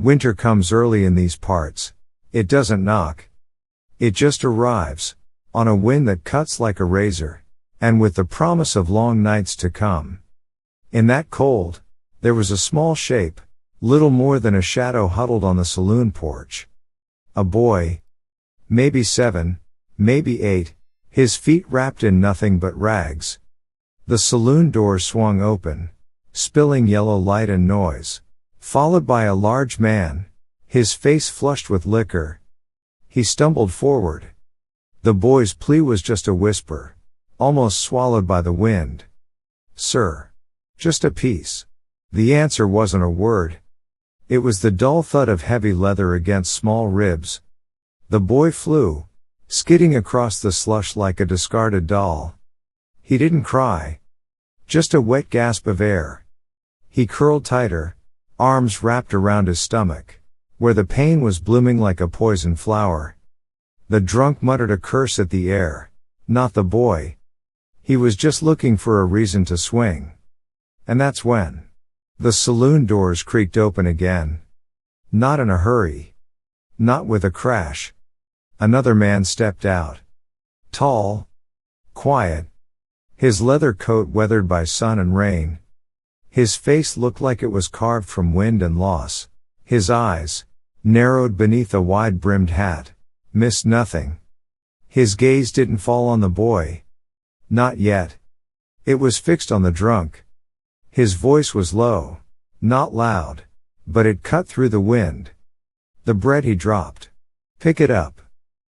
Winter comes early in these parts. It doesn't knock. It just arrives, on a wind that cuts like a razor, and with the promise of long nights to come. In that cold, there was a small shape, little more than a shadow huddled on the saloon porch. A boy. Maybe 7, maybe 8, his feet wrapped in nothing but rags. The saloon door swung open, spilling yellow light and noise, followed by a large man, his face flushed with liquor. He stumbled forward. The boy's plea was just a whisper, almost swallowed by the wind. "Sir. Just a piece." The answer wasn't a word. It was the dull thud of heavy leather against small ribs. The boy flew, skidding across the slush like a discarded doll. He didn't cry. Just a wet gasp of air. He curled tighter, arms wrapped around his stomach, where the pain was blooming like a poison flower. The drunk muttered a curse at the air, not the boy. He was just looking for a reason to swing. And that's when the saloon doors creaked open again. Not in a hurry. Not with a crash. Another man stepped out. Tall. Quiet. His leather coat weathered by sun and rain. His face looked like it was carved from wind and loss. His eyes, narrowed beneath a wide-brimmed hat, missed nothing. His gaze didn't fall on the boy. Not yet. It was fixed on the drunk. His voice was low, not loud, but it cut through the wind. "The bread," he dropped. "Pick it up."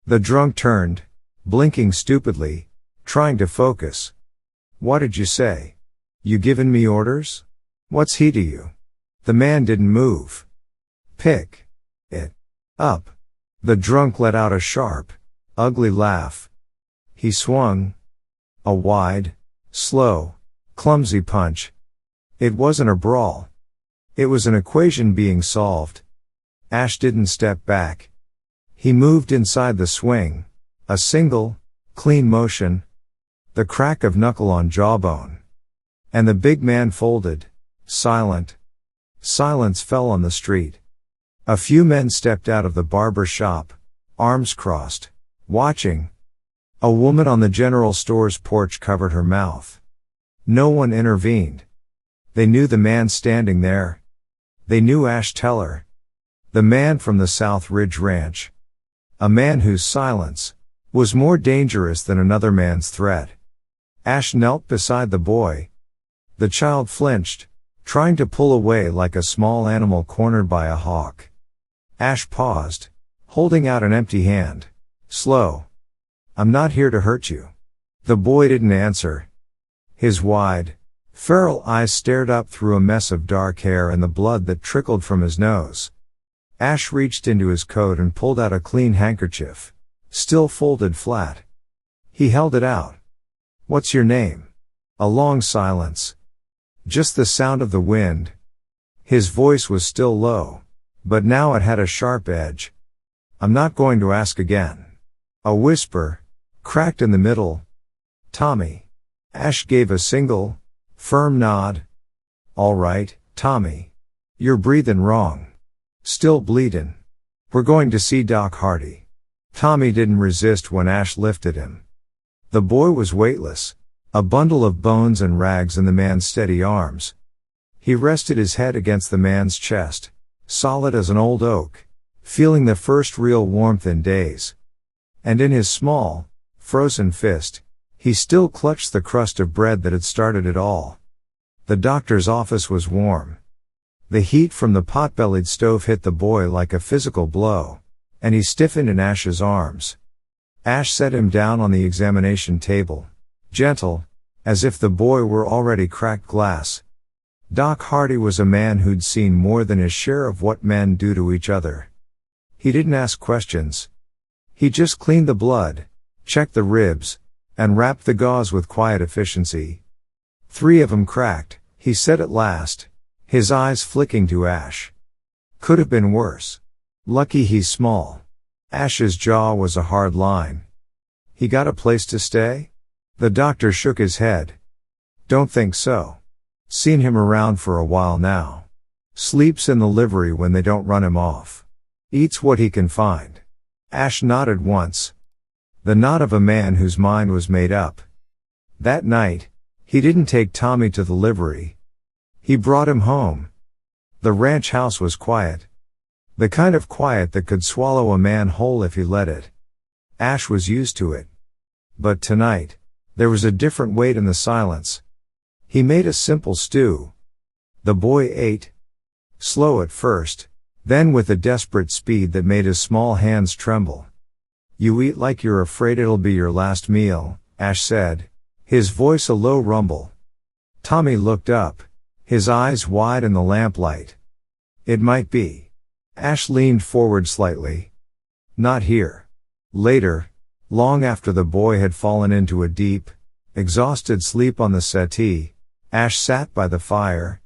The drunk turned, blinking stupidly, trying to focus. "What did you say? You givin' me orders? What's he to you?" The man didn't move. "Pick it up." The drunk let out a sharp, ugly laugh. He swung. A wide, slow, clumsy punch. It wasn't a brawl. It was an equation being solved. Ash didn't step back. He moved inside the swing. A single, clean motion. The crack of knuckle on jawbone. And the big man folded, silent. Silence fell on the street. A few men stepped out of the barber shop, arms crossed, watching. A woman on the general store's porch covered her mouth. No one intervened. They knew the man standing there. They knew Ash Teller. The man from the South Ridge Ranch. A man whose silence was more dangerous than another man's threat. Ash knelt beside the boy. The child flinched, trying to pull away like a small animal cornered by a hawk. Ash paused, holding out an empty hand. "Slow. I'm not here to hurt you." The boy didn't answer. His wide, feral eyes stared up through a mess of dark hair and the blood that trickled from his nose. Ash reached into his coat and pulled out a clean handkerchief, still folded flat. He held it out. "What's your name?" A long silence. Just the sound of the wind. His voice was still low, but now it had a sharp edge. "I'm not going to ask again." A whisper, cracked in the middle. "Tommy." Ash gave a single, firm nod. "All right, Tommy. You're breathin' wrong. Still bleedin'. We're going to see Doc Hardy." Tommy didn't resist when Ash lifted him. The boy was weightless, a bundle of bones and rags in the man's steady arms. He rested his head against the man's chest, solid as an old oak, feeling the first real warmth in days. And in his small, frozen fist, he still clutched the crust of bread that had started it all. The doctor's office was warm. The heat from the pot-bellied stove hit the boy like a physical blow, and he stiffened in Ash's arms. Ash set him down on the examination table, gentle, as if the boy were already cracked glass. Doc Hardy was a man who'd seen more than his share of what men do to each other. He didn't ask questions. He just cleaned the blood, checked the ribs, and wrapped the gauze with quiet efficiency. "3 of 'em cracked," he said at last, his eyes flicking to Ash. "Could have been worse. Lucky he's small." Ash's jaw was a hard line. "He got a place to stay?" The doctor shook his head. "Don't think so. Seen him around for a while now. Sleeps in the livery when they don't run him off. Eats what he can find. Ash nodded once. The nod of a man whose mind was made up. That night, he didn't take Tommy to the livery. He brought him home. The ranch house was quiet. The kind of quiet that could swallow a man whole if he let it. Ash was used to it. But tonight, there was a different weight in the silence. He made a simple stew. The boy ate. Slow at first, then with a desperate speed that made his small hands tremble. You eat like you're afraid it'll be your last meal, Ash said, his voice a low rumble. Tommy looked up, his eyes wide in the lamplight. It might be. Ash leaned forward slightly. Not here. Later, long after the boy had fallen into a deep, exhausted sleep on the settee, Ash sat by the fire.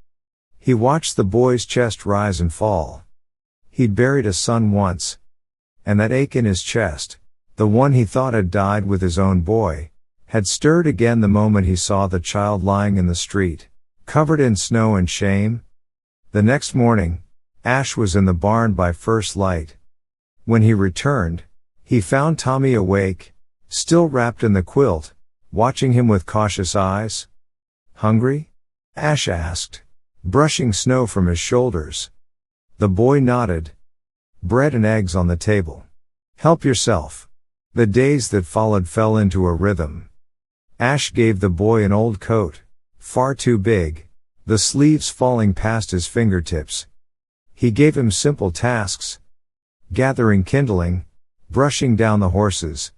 He watched the boy's chest rise and fall. He'd buried a son once. And that ache in his chest, the one he thought had died with his own boy, had stirred again the moment he saw the child lying in the street, covered in snow and shame. The next morning, Ash was in the barn by first light. When he returned, he found Tommy awake, still wrapped in the quilt, watching him with cautious eyes. Hungry? Ash asked, brushing snow from his shoulders. The boy nodded. Bread and eggs on the table. Help yourself. The days that followed fell into a rhythm. Ash gave the boy an old coat, far too big, the sleeves falling past his fingertips. He gave him simple tasks. Gathering kindling, brushing down the horses.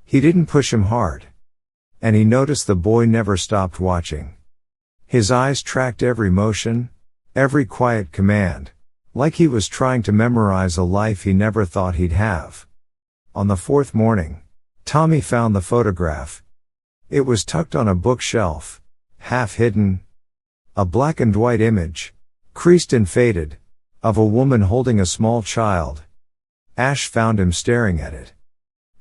He didn't push him hard. And he noticed the boy never stopped watching. His eyes tracked every motion, every quiet command, like he was trying to memorize a life he never thought he'd have. On the fourth morning, Tommy found the photograph. It was tucked on a bookshelf, half hidden. A black and white image, creased and faded, of a woman holding a small child. Ash found him staring at it.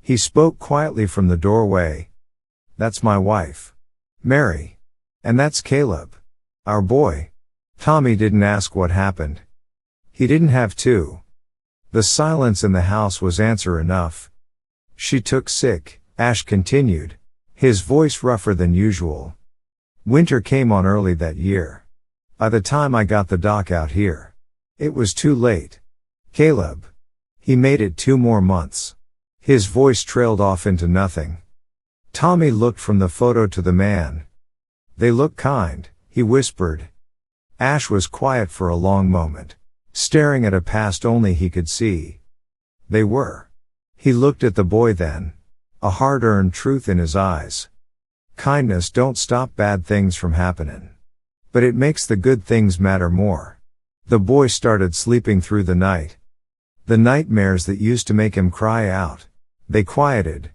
He spoke quietly from the doorway. That's my wife, Mary. And that's Caleb, our boy. Tommy didn't ask what happened. He didn't have to. The silence in the house was answer enough. She took sick, Ash continued, his voice rougher than usual. Winter came on early that year. By the time I got the doc out here, it was too late. Caleb. He made it 2 more months. His voice trailed off into nothing. Tommy looked from the photo to the man. They look kind, he whispered. Ash was quiet for a long moment, staring at a past only he could see. They were. He looked at the boy then, a hard-earned truth in his eyes. Kindness don't stop bad things from happening. But it makes the good things matter more. The boy started sleeping through the night. The nightmares that used to make him cry out, they quieted.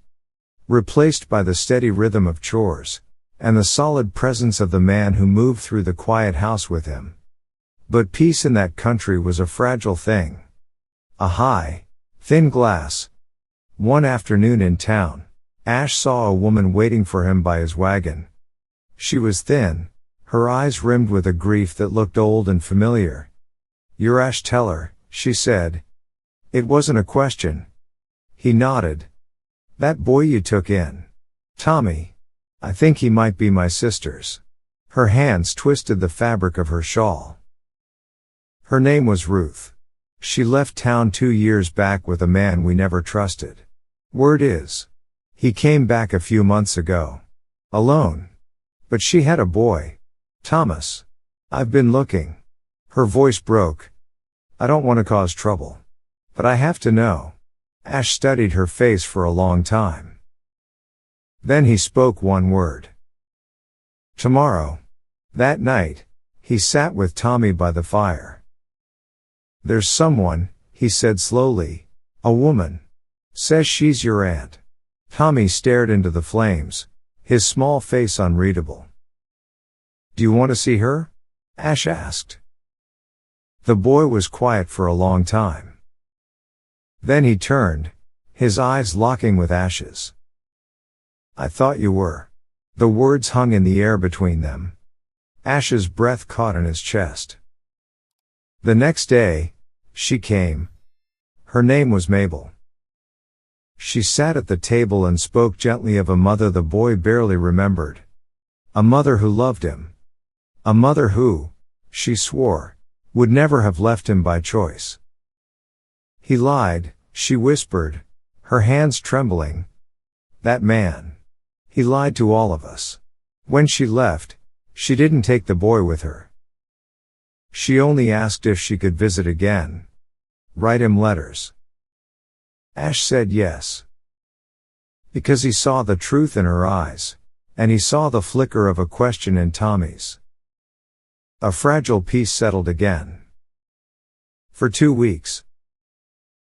Replaced by the steady rhythm of chores, and the solid presence of the man who moved through the quiet house with him. But peace in that country was a fragile thing. A high, thin glass. One afternoon in town, Ash saw a woman waiting for him by his wagon. She was thin, her eyes rimmed with a grief that looked old and familiar. You're Ash Teller, she said. It wasn't a question. He nodded. That boy you took in. Tommy. I think he might be my sister's. Her hands twisted the fabric of her shawl. Her name was Ruth. She left town 2 years back with a man we never trusted. Word is, he came back a few months ago. Alone. But she had a boy. Thomas. I've been looking. Her voice broke. I don't want to cause trouble. But I have to know. Ash studied her face for a long time. Then he spoke one word. Tomorrow. That night, he sat with Tommy by the fire. There's someone, he said slowly, a woman. Says she's your aunt. Tommy stared into the flames, his small face unreadable. Do you want to see her? Ash asked. The boy was quiet for a long time. Then he turned, his eyes locking with Ash's. I thought you were. The words hung in the air between them. Ash's breath caught in his chest. The next day, she came. Her name was Mabel. She sat at the table and spoke gently of a mother the boy barely remembered. A mother who loved him. A mother who, she swore, would never have left him by choice. He lied, she whispered, her hands trembling. That man. He lied to all of us. When she left, she didn't take the boy with her. She only asked if she could visit again. Write him letters. Ash said yes. Because he saw the truth in her eyes, and he saw the flicker of a question in Tommy's. A fragile peace settled again. For 2 weeks.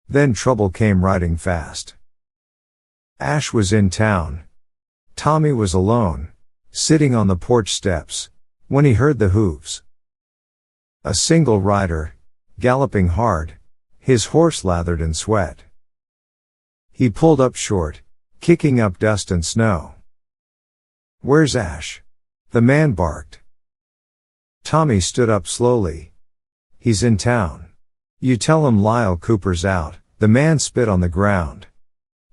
Then trouble came riding fast. Ash was in town. Tommy was alone, sitting on the porch steps, when he heard the hooves. A single rider, galloping hard, his horse lathered in sweat. He pulled up short, kicking up dust and snow. "Where's Ash?" the man barked. Tommy stood up slowly. "He's in town. You tell him Lyle Cooper's out." The man spit on the ground.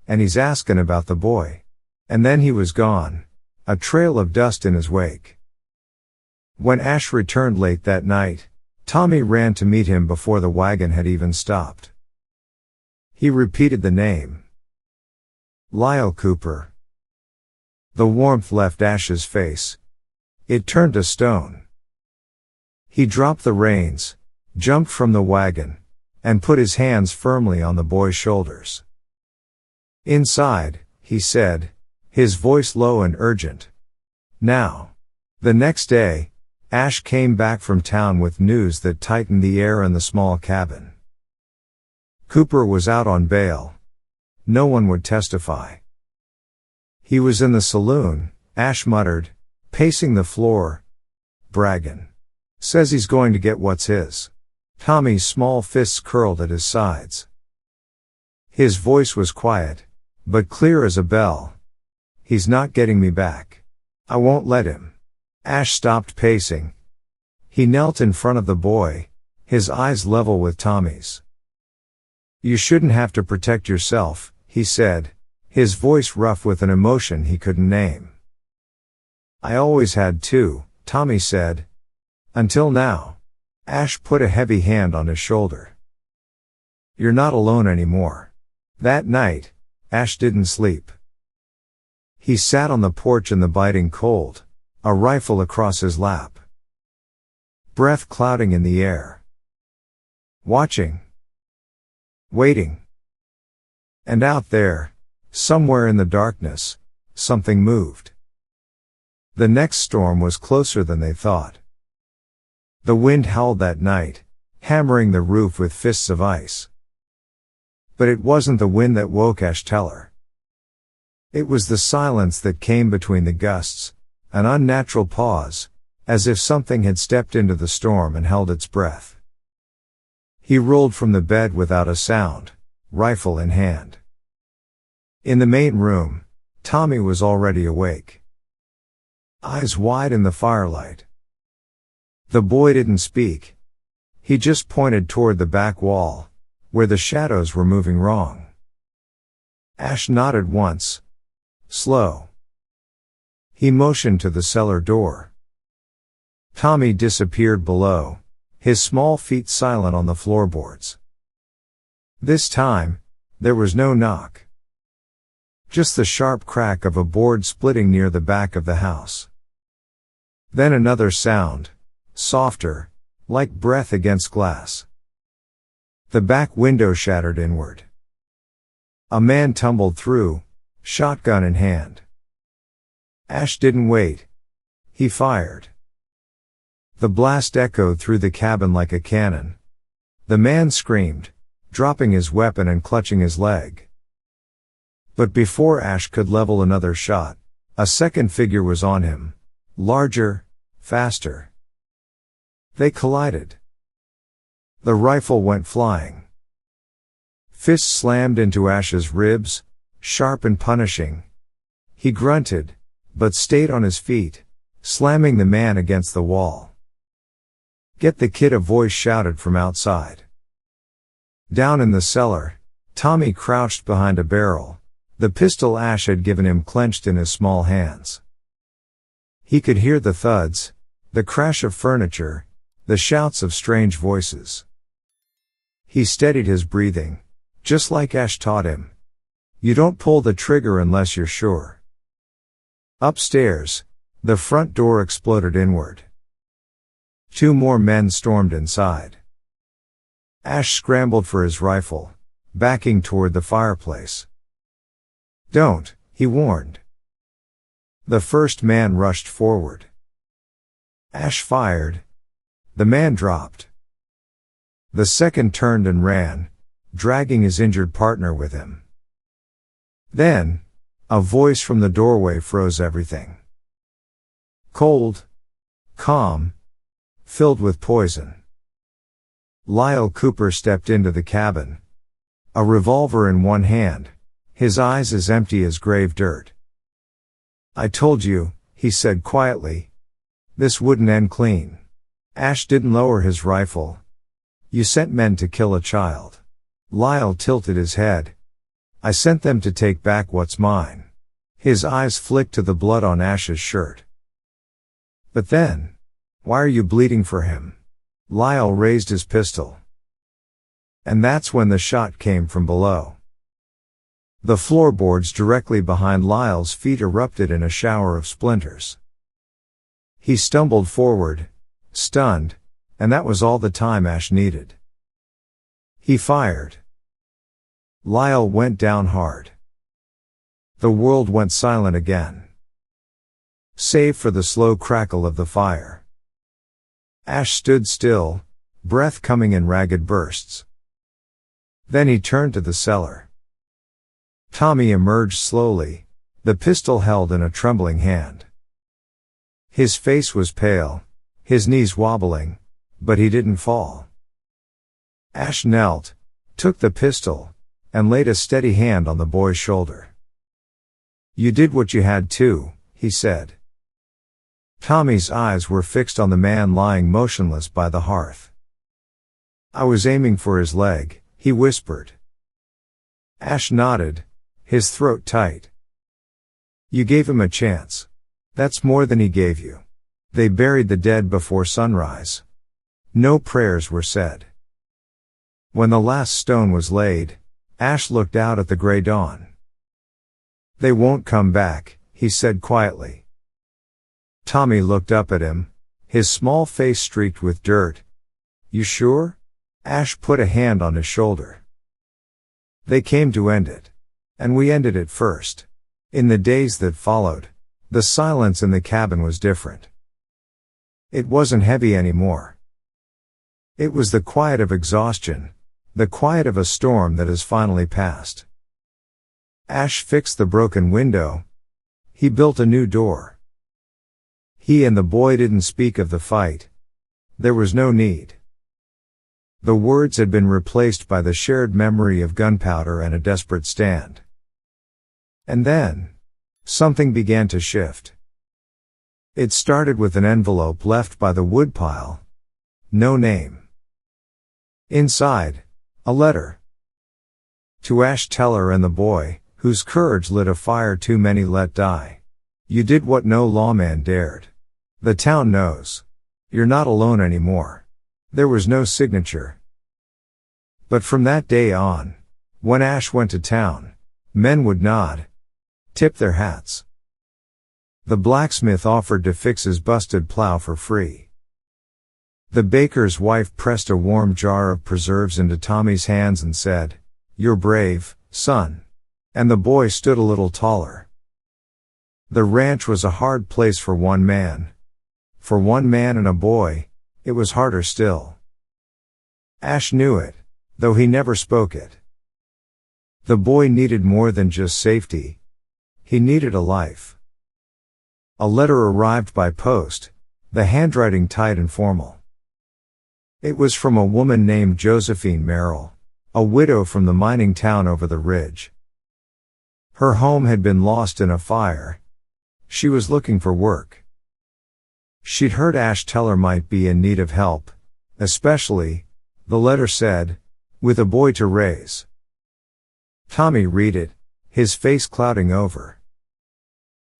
"And he's askin' about the boy." And then he was gone, a trail of dust in his wake. When Ash returned late that night, Tommy ran to meet him before the wagon had even stopped. He repeated the name. Lyle Cooper. The warmth left Ash's face. It turned to stone. He dropped the reins, jumped from the wagon, and put his hands firmly on the boy's shoulders. "Inside," he said, his voice low and urgent. Now. The next day, Ash came back from town with news that tightened the air in the small cabin. Cooper was out on bail. No one would testify. He was in the saloon, Ash muttered, pacing the floor. "Braggin'. Says he's going to get what's his." Tommy's small fists curled at his sides. His voice was quiet, but clear as a bell. "He's not getting me back. I won't let him." Ash stopped pacing. He knelt in front of the boy, his eyes level with Tommy's. "You shouldn't have to protect yourself," he said, his voice rough with an emotion he couldn't name. "I always had to," Tommy said. "Until now." Ash put a heavy hand on his shoulder. "You're not alone anymore." That night, Ash didn't sleep. He sat on the porch in the biting cold, a rifle across his lap. Breath clouding in the air. Watching. Waiting. And out there, somewhere in the darkness, something moved. The next storm was closer than they thought. The wind howled that night, hammering the roof with fists of ice. But it wasn't the wind that woke Ash Teller. It was the silence that came between the gusts, an unnatural pause, as if something had stepped into the storm and held its breath. He rolled from the bed without a sound, rifle in hand. In the main room, Tommy was already awake. Eyes wide in the firelight. The boy didn't speak. He just pointed toward the back wall, where the shadows were moving wrong. Ash nodded once. Slow. He motioned to the cellar door. Tommy disappeared below, his small feet silent on the floorboards. This time, there was no knock. Just the sharp crack of a board splitting near the back of the house. Then another sound, softer, like breath against glass. The back window shattered inward. A man tumbled through, shotgun in hand. Ash didn't wait. He fired. The blast echoed through the cabin like a cannon. The man screamed, dropping his weapon and clutching his leg. But before Ash could level another shot, a second figure was on him, larger, faster. They collided. The rifle went flying. Fists slammed into Ash's ribs, sharp and punishing. He grunted, but stayed on his feet, slamming the man against the wall. Get the kid, a voice shouted from outside. Down in the cellar, Tommy crouched behind a barrel, the pistol Ash had given him clenched in his small hands. He could hear the thuds, the crash of furniture, the shouts of strange voices. He steadied his breathing, just like Ash taught him. You don't pull the trigger unless you're sure. Upstairs, the front door exploded inward. 2 more men stormed inside. Ash scrambled for his rifle, backing toward the fireplace. Don't, he warned. The first man rushed forward. Ash fired. The man dropped. The second turned and ran, dragging his injured partner with him. Then, a voice from the doorway froze everything. Cold, calm, filled with poison. Lyle Cooper stepped into the cabin, a revolver in one hand, his eyes as empty as grave dirt. I told you, he said quietly. This wouldn't end clean. Ash didn't lower his rifle. You sent men to kill a child. Lyle tilted his head. I sent them to take back what's mine. His eyes flicked to the blood on Ash's shirt. But then, why are you bleeding for him? Lyle raised his pistol. And that's when the shot came from below. The floorboards directly behind Lyle's feet erupted in a shower of splinters. He stumbled forward, stunned, and that was all the time Ash needed. He fired. Lyle went down hard. The world went silent again, save for the slow crackle of the fire. Ash stood still, breath coming in ragged bursts. Then he turned to the cellar. Tommy emerged slowly, the pistol held in a trembling hand. His face was pale, his knees wobbling, but he didn't fall. Ash knelt, took the pistol, and laid a steady hand on the boy's shoulder. You did what you had to, he said. Tommy's eyes were fixed on the man lying motionless by the hearth. I was aiming for his leg, he whispered. Ash nodded, his throat tight. You gave him a chance. That's more than he gave you. They buried the dead before sunrise. No prayers were said. When the last stone was laid, Ash looked out at the gray dawn. They won't come back, he said quietly. Tommy looked up at him, his small face streaked with dirt. You sure? Ash put a hand on his shoulder. They came to end it. And we ended it first. In the days that followed, the silence in the cabin was different. It wasn't heavy anymore. It was the quiet of exhaustion, the quiet of a storm that has finally passed. Ash fixed the broken window. He built a new door. He and the boy didn't speak of the fight. There was no need. The words had been replaced by the shared memory of gunpowder and a desperate stand. And then, something began to shift. It started with an envelope left by the woodpile. No name. Inside, a letter. To Ash Teller and the boy, whose courage lit a fire too many let die. You did what no lawman dared. The town knows. You're not alone anymore. There was no signature. But from that day on, when Ash went to town, men would nod, tip their hats. The blacksmith offered to fix his busted plow for free. The baker's wife pressed a warm jar of preserves into Tommy's hands and said, You're brave, son. And the boy stood a little taller. The ranch was a hard place for one man. For one man and a boy, it was harder still. Ash knew it, though he never spoke it. The boy needed more than just safety. He needed a life. A letter arrived by post, the handwriting tight and formal. It was from a woman named Josephine Merrill, a widow from the mining town over the ridge. Her home had been lost in a fire. She was looking for work. She'd heard Ash Teller might be in need of help, Especially, the letter said, with a boy to raise. Tommy read it, his face clouding over.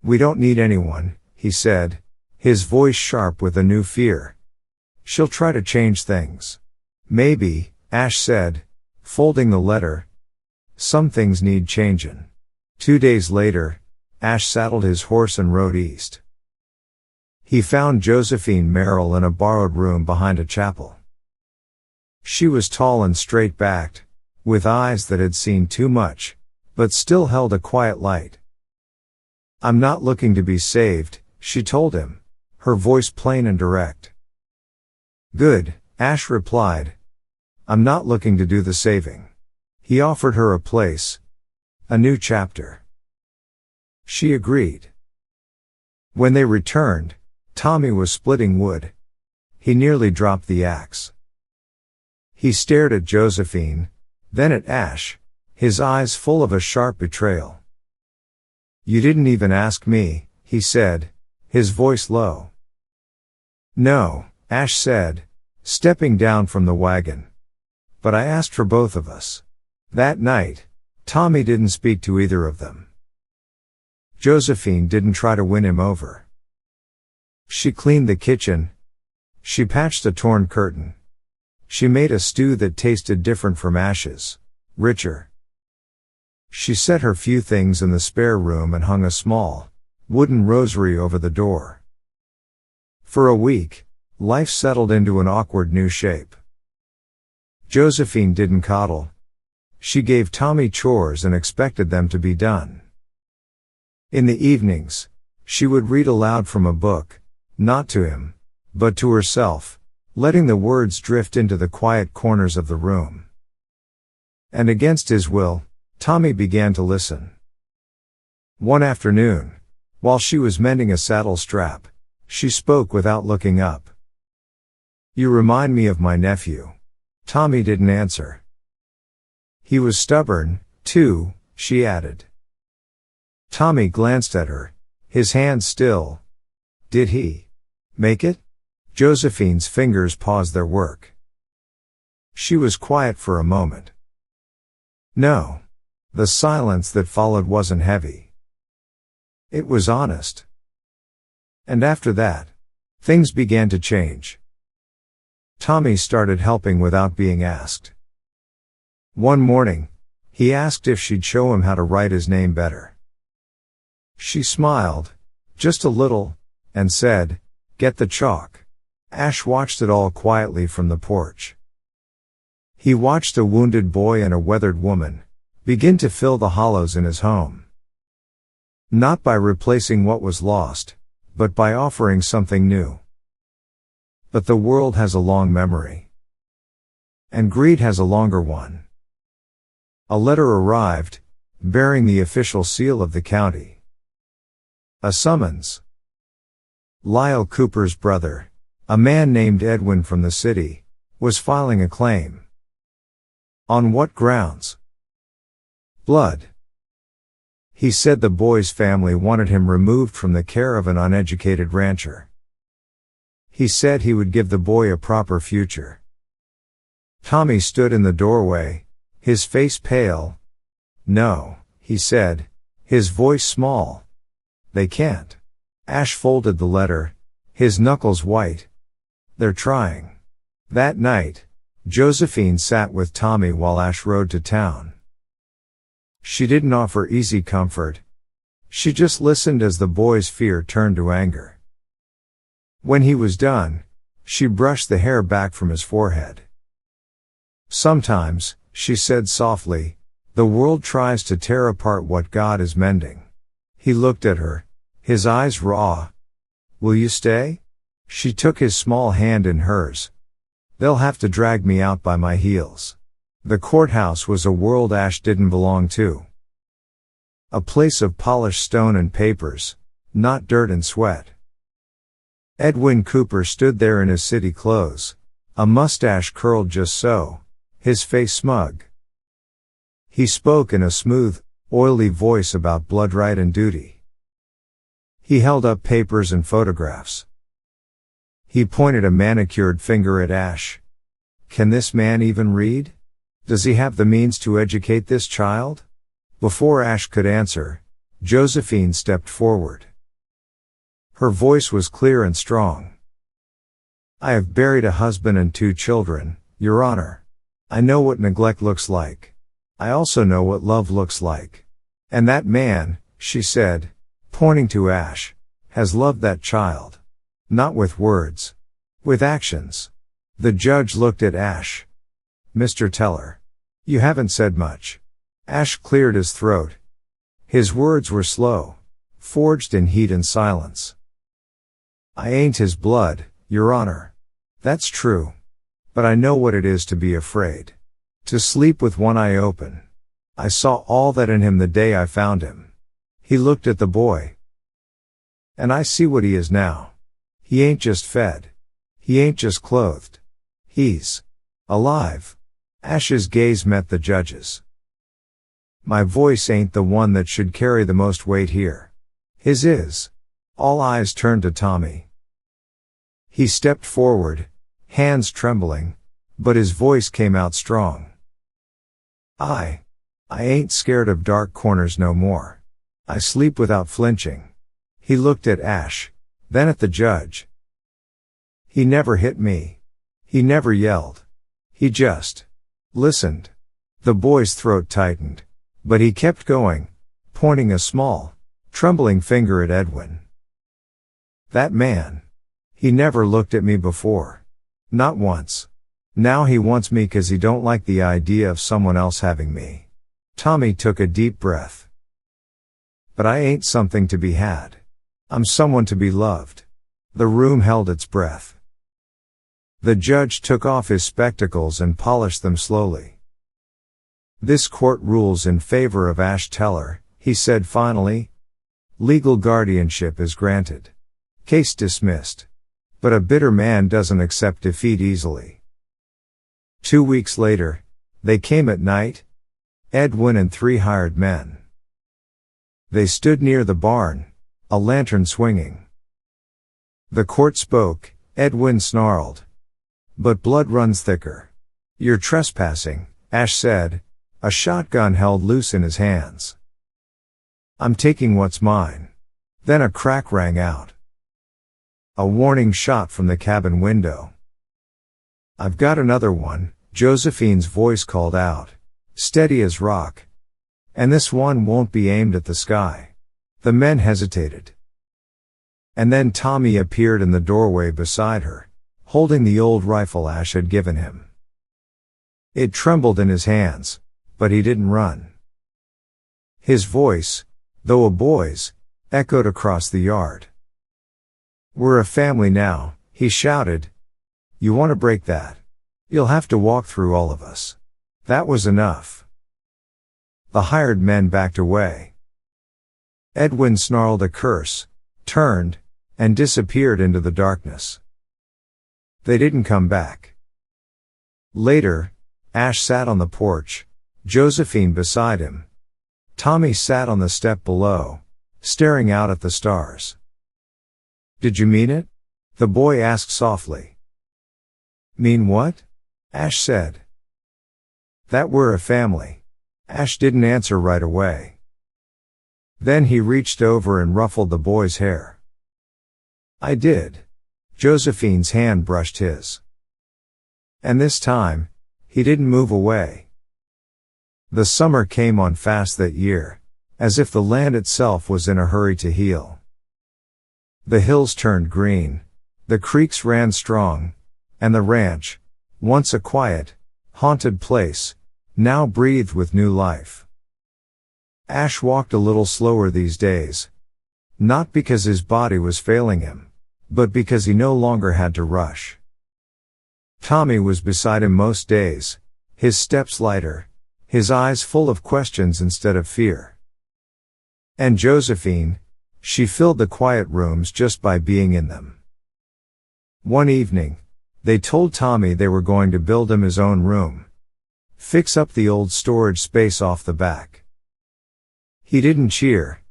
We don't need anyone, he said, his voice sharp with a new fear. She'll try to change things. Maybe, Ash said, folding the letter. Some things need changin'. 2 days later, Ash saddled his horse and rode east. He found Josephine Merrill in a borrowed room behind a chapel. She was tall and straight-backed, with eyes that had seen too much, but still held a quiet light. I'm not looking to be saved, she told him, her voice plain and direct. Good, Ash replied. I'm not looking to do the saving. He offered her a place. A new chapter. She agreed. When they returned, Tommy was splitting wood. He nearly dropped the axe. He stared at Josephine, then at Ash, his eyes full of a sharp betrayal. You didn't even ask me, he said, his voice low. No, Ash said, stepping down from the wagon. But I asked for both of us. That night, Tommy didn't speak to either of them. Josephine didn't try to win him over. She cleaned the kitchen. She patched a torn curtain. She made a stew that tasted different from Ash's, richer. She set her few things in the spare room and hung a small, wooden rosary over the door. For a week, life settled into an awkward new shape. Josephine didn't coddle. She gave Tommy chores and expected them to be done. In the evenings, she would read aloud from a book, not to him, but to herself, letting the words drift into the quiet corners of the room. And against his will, Tommy began to listen. One afternoon, while she was mending a saddle strap, she spoke without looking up. You remind me of my nephew. Tommy didn't answer. He was stubborn, too, she added. Tommy glanced at her, his hand still. Did he make it? Josephine's fingers paused their work. She was quiet for a moment. No. The silence that followed wasn't heavy. It was honest. And after that, things began to change. Tommy started helping without being asked. One morning, he asked if she'd show him how to write his name better. She smiled, just a little, and said, Get the chalk. Ash watched it all quietly from the porch. He watched a wounded boy and a weathered woman begin to fill the hollows in his home. Not by replacing what was lost, but by offering something new. But the world has a long memory. And greed has a longer one. A letter arrived, bearing the official seal of the county. A summons. Lyle Cooper's brother, a man named Edwin from the city, was filing a claim. On what grounds? Blood. He said the boy's family wanted him removed from the care of an uneducated rancher. He said he would give the boy a proper future. Tommy stood in the doorway, his face pale. No, he said, his voice small. They can't. Ash folded the letter, his knuckles white. They're trying. That night, Josephine sat with Tommy while Ash rode to town. She didn't offer easy comfort. She just listened as the boy's fear turned to anger. When he was done, she brushed the hair back from his forehead. Sometimes, she said softly, the world tries to tear apart what God is mending. He looked at her, his eyes raw. Will you stay? She took his small hand in hers. They'll have to drag me out by my heels. The courthouse was a world Ash didn't belong to. A place of polished stone and papers, not dirt and sweat. Edwin Cooper stood there in his city clothes, a mustache curled just so, his face smug. He spoke in a smooth, oily voice about blood right and duty. He held up papers and photographs. He pointed a manicured finger at Ash, Can this man even read? Does he have the means to educate this child? Before Ash could answer, Josephine stepped forward. Her voice was clear and strong. I have buried a husband and 2 children, Your Honor. I know what neglect looks like. I also know what love looks like. And that man, she said, pointing to Ash, has loved that child. Not with words. With actions. The judge looked at Ash. Mr. Teller. You haven't said much. Ash cleared his throat. His words were slow, forged in heat and silence. I ain't his blood, Your Honor. That's true. But I know what it is to be afraid. To sleep with one eye open. I saw all that in him the day I found him. He looked at the boy. And I see what he is now. He ain't just fed. He ain't just clothed. He's alive. Ash's gaze met the judge's. My voice ain't the one that should carry the most weight here. His is. All eyes turned to Tommy. He stepped forward, hands trembling, but his voice came out strong. I ain't scared of dark corners no more. I sleep without flinching. He looked at Ash, then at the judge. He never hit me. He never yelled. He just listened. The boy's throat tightened, but he kept going, pointing a small, trembling finger at Edwin. That man. He never looked at me before. Not once. Now he wants me 'cause he don't like the idea of someone else having me. Tommy took a deep breath. But I ain't something to be had. I'm someone to be loved. The room held its breath. The judge took off his spectacles and polished them slowly. This court rules in favor of Ash Teller, he said finally. Legal guardianship is granted. Case dismissed. But a bitter man doesn't accept defeat easily. 2 weeks later, they came at night. Edwin and 3 hired men. They stood near the barn, a lantern swinging. The court spoke. Edwin snarled. But blood runs thicker. You're trespassing, Ash said, a shotgun held loose in his hands. I'm taking what's mine. Then a crack rang out. A warning shot from the cabin window. I've got another one, Josephine's voice called out, steady as rock. And this one won't be aimed at the sky. The men hesitated. And then Tommy appeared in the doorway beside her, holding the old rifle Ash had given him. It trembled in his hands, but he didn't run. His voice, though a boy's, echoed across the yard. We're a family now, he shouted. You want to break that? You'll have to walk through all of us. That was enough. The hired men backed away. Edwin snarled a curse, turned, and disappeared into the darkness. They didn't come back. Later, Ash sat on the porch, Josephine beside him. Tommy sat on the step below, staring out at the stars. Did you mean it? The boy asked softly. Mean what? Ash said. That we're a family. Ash didn't answer right away. Then he reached over and ruffled the boy's hair. I did. Josephine's hand brushed his. And this time, he didn't move away. The summer came on fast that year, as if the land itself was in a hurry to heal. The hills turned green, the creeks ran strong, and the ranch, once a quiet, haunted place, now breathed with new life. Ash walked a little slower these days. Not because his body was failing him, but because he no longer had to rush. Tommy was beside him most days, his steps lighter, his eyes full of questions instead of fear. And Josephine, she filled the quiet rooms just by being in them. One evening, they told Tommy they were going to build him his own room. Fix up the old storage space off the back. He didn't cheer.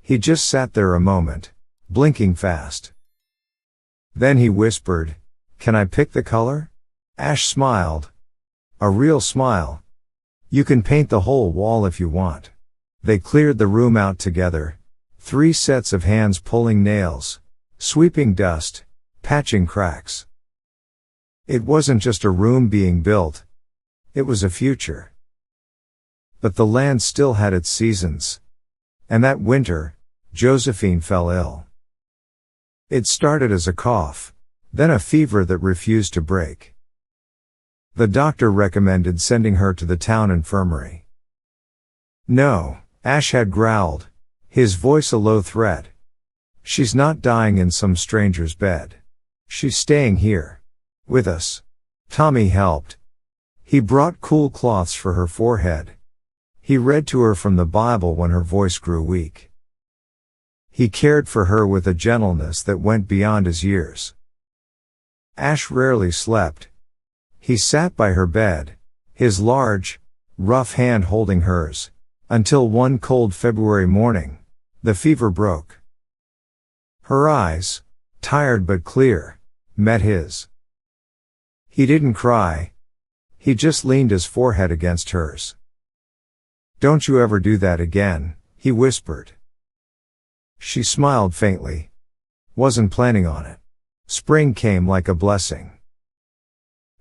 He just sat there a moment, blinking fast. Then he whispered, Can I pick the color? Ash smiled. A real smile. You can paint the whole wall if you want. They cleared the room out together. 3 sets of hands pulling nails, sweeping dust, patching cracks. It wasn't just a room being built. It was a future. But the land still had its seasons. And that winter, Josephine fell ill. It started as a cough, then a fever that refused to break. The doctor recommended sending her to the town infirmary. No, Ash had growled, his voice a low threat. She's not dying in some stranger's bed. She's staying here. With us. Tommy helped. He brought cool cloths for her forehead. He read to her from the Bible when her voice grew weak. He cared for her with a gentleness that went beyond his years. Ash rarely slept. He sat by her bed, his large, rough hand holding hers, until one cold February morning, the fever broke. Her eyes, tired but clear, met his. He didn't cry. He just leaned his forehead against hers. "Don't you ever do that again," he whispered. She smiled faintly. Wasn't planning on it. Spring came like a blessing.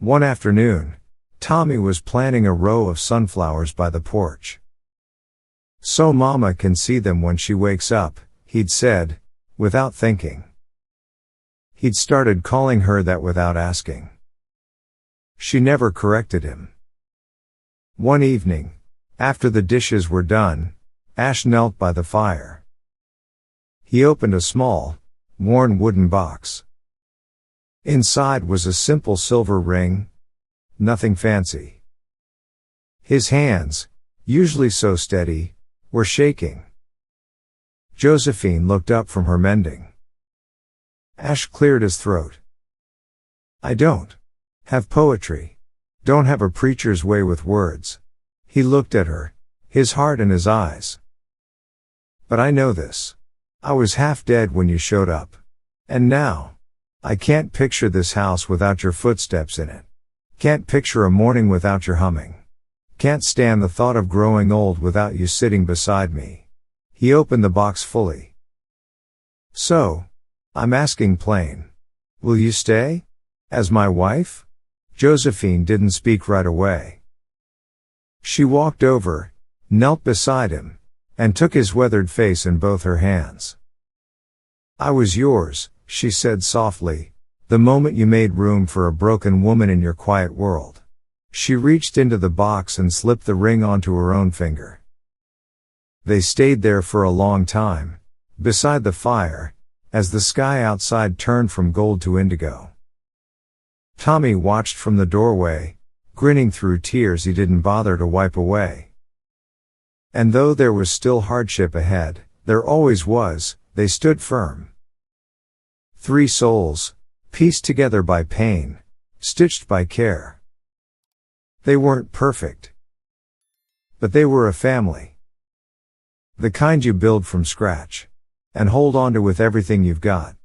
One afternoon, Tommy was planting a row of sunflowers by the porch. "So Mama can see them when she wakes up," he'd said, without thinking. He'd started calling her that without asking. She never corrected him. One evening, after the dishes were done, Ash knelt by the fire. He opened a small, worn wooden box. Inside was a simple silver ring. Nothing fancy. His hands, usually so steady, were shaking. Josephine looked up from her mending. Ash cleared his throat. "I don't have poetry. Don't have a preacher's way with words." He looked at her, his heart in his eyes. "But I know this. I was half dead when you showed up. And now, I can't picture this house without your footsteps in it. Can't picture a morning without your humming. Can't stand the thought of growing old without you sitting beside me." He opened the box fully. "So, I'm asking plain. Will you stay? As my wife?" Josephine didn't speak right away. She walked over, knelt beside him, and took his weathered face in both her hands. "I was yours," she said softly, "the moment you made room for a broken woman in your quiet world." She reached into the box and slipped the ring onto her own finger. They stayed there for a long time, beside the fire, as the sky outside turned from gold to indigo. Tommy watched from the doorway, grinning through tears he didn't bother to wipe away. And though there was still hardship ahead, there always was, they stood firm. 3 souls, pieced together by pain, stitched by care. They weren't perfect. But they were a family. The kind you build from scratch. And hold on to with everything you've got.